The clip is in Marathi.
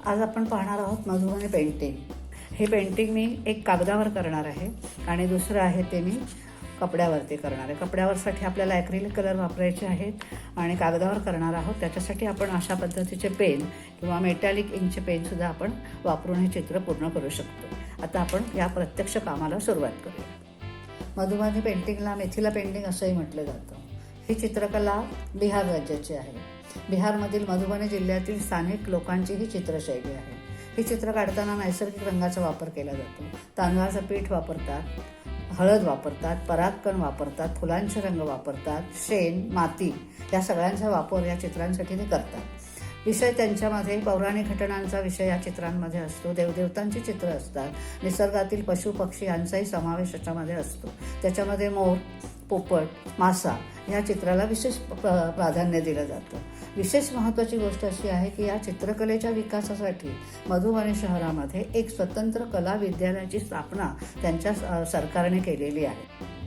आज आपण पाहणार आहोत मधुबनी पेंटिंग। हे पेंटिंग मी एक कागदावर करणार आहे आणि दुसरं आहे ते मी कपड्यावरती करणार आहे। कपड्यावरसाठी आपल्याला ॲक्रिलिक कलर वापरायचे आहेत आणि कागदावर करणार आहोत। त्याच्यासाठी आपण अशा पद्धतीचे पेन किंवा मेटॅलिक इंकचे पेनसुद्धा आपण वापरून हे चित्र पूर्ण करू शकतो। आता आपण या प्रत्यक्ष कामाला सुरुवात करूया। मधुबनी पेंटिंगला मिथिला पेंटिंग असंही म्हटलं जातं। ही चित्रकला बिहार राज्याची आहे। बिहारमधील मधुबनी जिल्ह्यातील स्थानिक लोकांची ही चित्रशैली आहे। ही चित्र काढताना नैसर्गिक रंगाचा वापर केला जातो। तांदळाचं पीठ वापरतात, हळद वापरतात, परागकण वापरतात, फुलांचे रंग वापरतात, शेण, माती या सगळ्यांचा वापर या चित्रांसाठी ते करतात। विषय त्यांच्यामध्ये पौराणिक घटनांचा विषय या चित्रांमध्ये असतो। देवदेवतांची चित्र असतात। निसर्गातील पशु पक्षी यांचाही समावेश याच्यामध्ये असतो। त्याच्यामध्ये मोर, पोपट, मासा या चित्राला विशेष प्राधान्य दिलं जातं। विशेष महत्त्वाची गोष्ट अशी आहे की या चित्रकलेच्या विकासासाठी मधुबनी शहरामध्ये एक स्वतंत्र कला विद्यालयाची स्थापना त्यांच्या सरकारने केलेली आहे।